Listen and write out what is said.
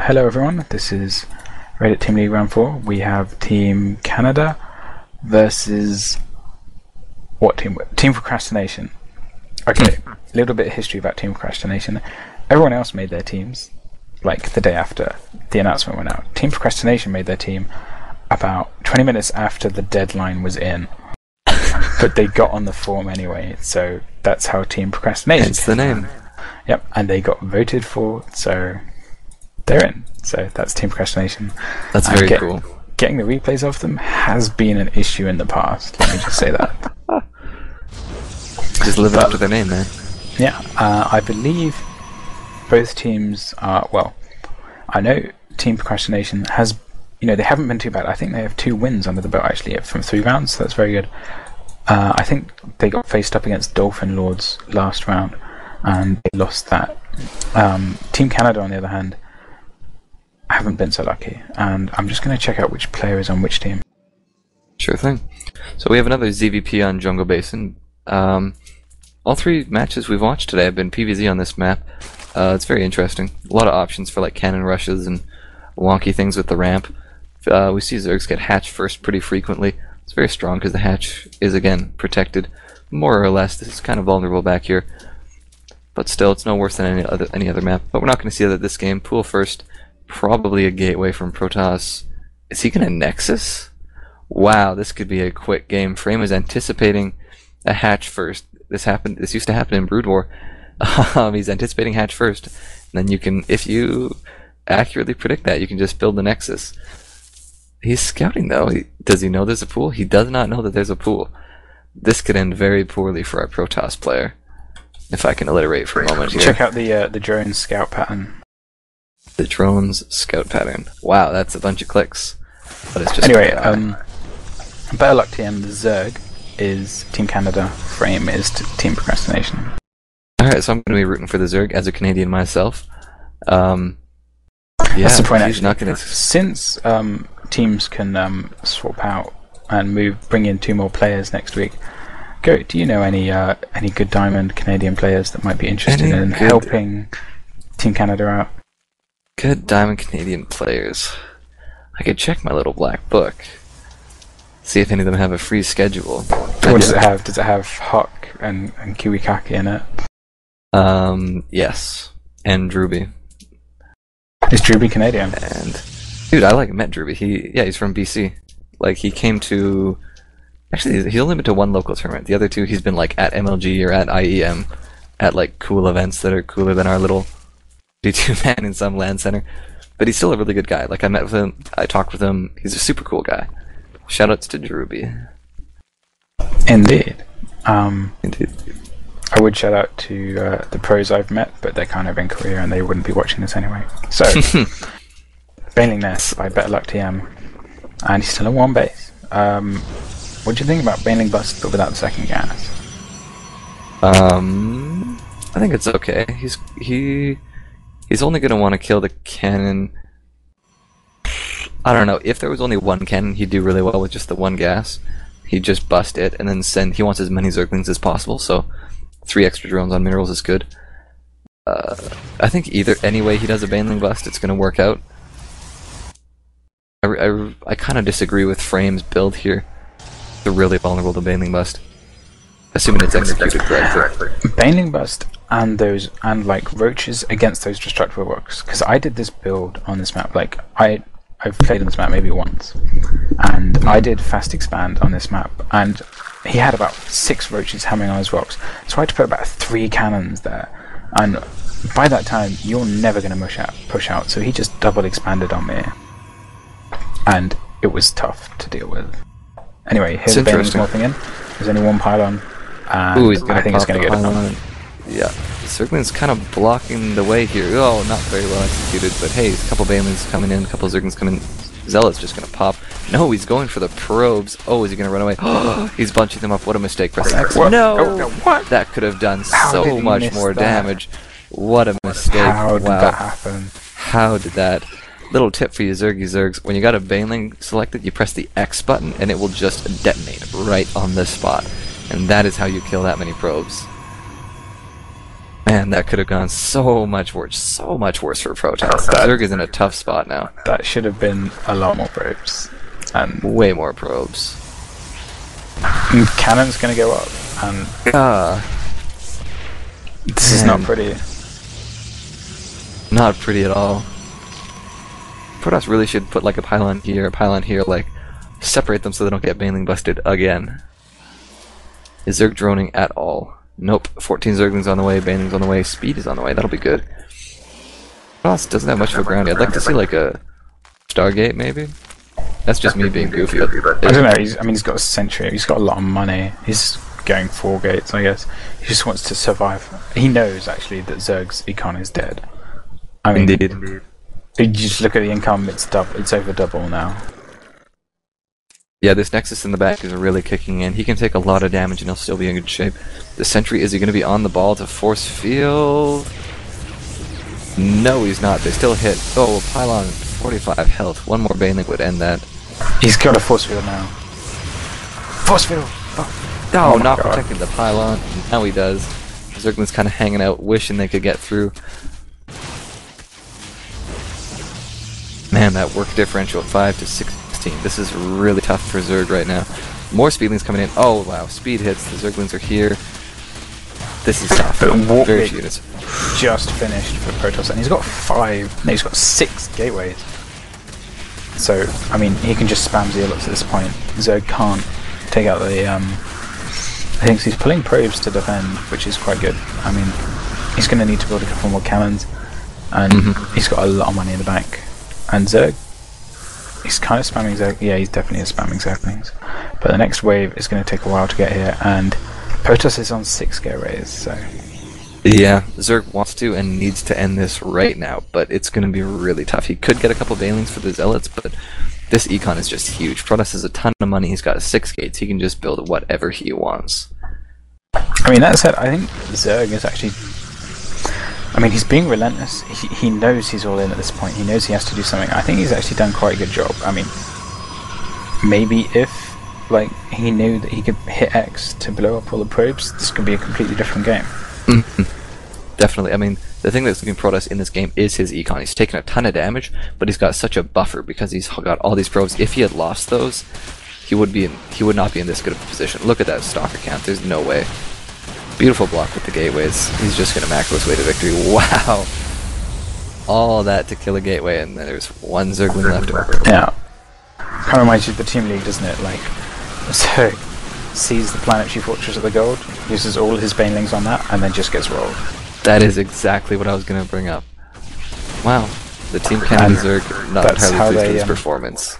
Hello everyone, this is Reddit Team League Round 4. We have Team Canada versus... what team? Team Procrastination. Okay, a little bit of history about Team Procrastination. Everyone else made their teams, like, the day after the announcement went out. Team Procrastination made their team about 20 minutes after the deadline was in. But they got on the form anyway, so that's how Team Procrastination... Hence the name. Yep, and they got voted for, so they're in. So that's Team Procrastination. That's very cool. Getting the replays of them has been an issue in the past, let me just say that. Just live up to their name, man. Yeah, I believe both teams are, well, I know Team Procrastination has, they haven't been too bad. I think they have 2 wins under the belt, actually, from 3 rounds, so that's very good. I think they got faced up against Dolphin Lords last round, and they lost that. Team Canada, on the other hand, haven't been so lucky, and I'm just going to check out which player is on which team. Sure thing. So we have another ZVP on Jungle Basin. All 3 matches we've watched today have been PvZ on this map. It's very interesting. A lot of options for like cannon rushes and wonky things with the ramp. We see Zergs get hatched first pretty frequently. It's very strong because the hatch is, again, protected. More or less, this is kind of vulnerable back here. But still, it's no worse than any other map. But we're not going to see that this game. Pool first, probably a gateway from Protoss. Is he going to Nexus? Wow, this could be a quick game. Phrame is anticipating a hatch first. This used to happen in Brood War. He's anticipating hatch first. And then you can, if you accurately predict that, you can just build the Nexus. He's scouting though. Does he know there's a pool? He does not know that there's a pool. This could end very poorly for our Protoss player. If I can alliterate for a moment here. Check out the drone scout pattern. The drone's scout pattern. Wow, that's a bunch of clicks. But it's just anyway, BetterLuckTM, the Zerg, is Team Canada. Frame is Team Procrastination. Alright, so I'm going to be rooting for the Zerg as a Canadian myself. Yeah, that's the point, he's actually. Not gonna... Since teams can swap out and bring in 2 more players next week, do you know any good Diamond Canadian players that might be interested in helping Team Canada out? Good Diamond Canadian players. I could check my little black book. See if any of them have a free schedule. What does it have? Does it have Huck and Kiwikaki in it? Yes. And Druby. Is Druby Canadian? And dude, I met Druby. He's from BC. Like, he came to... Actually, he's only been to 1 local tournament. The other 2, he's been like at MLG or at IEM, at like cool events that are cooler than our little D2 man in some LAN center. But he's still a really good guy. Like, I met with him, I talked with him. He's a super cool guy. Shoutouts to Druby. Indeed. Indeed. I would shout out to the pros I've met, but they're kind of in Korea and they wouldn't be watching this anyway. So, Bailing Nest by BetterLuckTM, and he's still on 1 base. What do you think about Bailing Bust but without the second gas? I think it's okay. He's only gonna want to kill the cannon. I don't know. If there was only 1 cannon, he'd do really well with just the 1 gas. He'd just bust it and then he wants as many Zerglings as possible, so 3 extra drones on minerals is good. I think any way he does a Baneling Bust, it's gonna work out. I kind of disagree with Frame's build here. They're really vulnerable to Baneling Bust, assuming it's executed correctly. Baneling Bust and like roaches against those destructible rocks. Because I did this build on this map. Like I've played on this map maybe once, and I did fast expand on this map, and he had about 6 roaches hammering on his rocks. So I had to put about 3 cannons there, and by that time you're never going to push out. So he just double expanded on me, and it was tough to deal with. Anyway, here's the Baneling's morphing in. There's only 1 pylon, and I think it's going to get it. Yeah, Zergling's kind of blocking the way here. Oh, not very well executed, but hey, a couple Banelings coming in, a couple Zerglings coming in. Zealot's just going to pop. No, he's going for the probes. Oh, is he going to run away? Oh, he's bunching them up. What a mistake. Press X. No! What? That could have done so much more damage. What a mistake. How did that happen? How did that? Little tip for you Zergs, when you got a Baneling selected, you press the X button and it will just detonate right on this spot. And that is how you kill that many probes. Man, that could have gone so much worse for Protoss. Zerg is in a tough spot now. That should have been a lot more probes. And way more probes. Cannon's gonna go up, and this is not pretty. Not pretty at all. Protoss really should put like a pylon here, like separate them so they don't get baneling busted again. Is Zerg droning at all? Nope. 14 Zerglings on the way, banelings on the way, speed is on the way, that'll be good. Protoss doesn't have much of a ground. I'd like to see like a Stargate maybe? That's just me being goofy. I don't know, he's got a sentry, he's got a lot of money, he's going 4 gates I guess. He just wants to survive. He knows actually that Zerg's econ is dead. I mean, Indeed. You just look at the income, it's over double now. Yeah, this Nexus in the back is really kicking in. He can take a lot of damage and he'll still be in good shape. The sentry, is he going to be on the ball to force field? No, he's not. They still hit. Oh, pylon, 45 health. One more baneling would end that. He's got a force field now. Force field! Oh, not protecting the pylon. Now he does. Zergling's kind of hanging out, wishing they could get through. Man, that work differential, 5 to 16. This is really tough for Zerg right now. More speedlings coming in. Oh wow, speed hits. The Zerglings are here. This is tough. Very few units. Just finished for Protoss, and he's got 5. No, he's got 6 gateways. So, I mean, he can just spam zealots at this point. Zerg can't take out the. I think he's pulling probes to defend, which is quite good. I mean, he's going to need to build a couple more cannons, and he's got a lot of money in the bank. And Zerg, he's kind of spamming Zerg. Yeah, he's definitely spamming Zerglings. But the next wave is going to take a while to get here, and Protoss is on 6 gateways, so. Yeah, Zerg wants to and needs to end this right now, but it's going to be really tough. He could get a couple banelings for the Zealots, but this econ is just huge. Protoss has a ton of money. He's got 6 gates. He can just build whatever he wants. I mean, that said, I think Zerg is actually. I mean, he's being relentless. He knows he's all in at this point. He knows he has to do something. I think he's actually done quite a good job. I mean, maybe if like he knew that he could hit X to blow up all the probes, this could be a completely different game. Definitely. I mean, the thing that's keeping Protoss in this game is his econ. He's taken a ton of damage, but he's got such a buffer because he's got all these probes. If he had lost those, he would not be in this good of a position. Look at that stalker count. There's no way. Beautiful block with the gateways. He's just going to macro his way to victory. Wow! All that to kill a gateway, and then there's 1 Zergling left over. Yeah. Kind of reminds you of the Team League, doesn't it? Like, Zerg sees the planetary fortress of the gold, uses all his banelings on that, and then just gets rolled. That is exactly what I was going to bring up. Wow. The Team Canada Zerg not entirely pleased with his performance.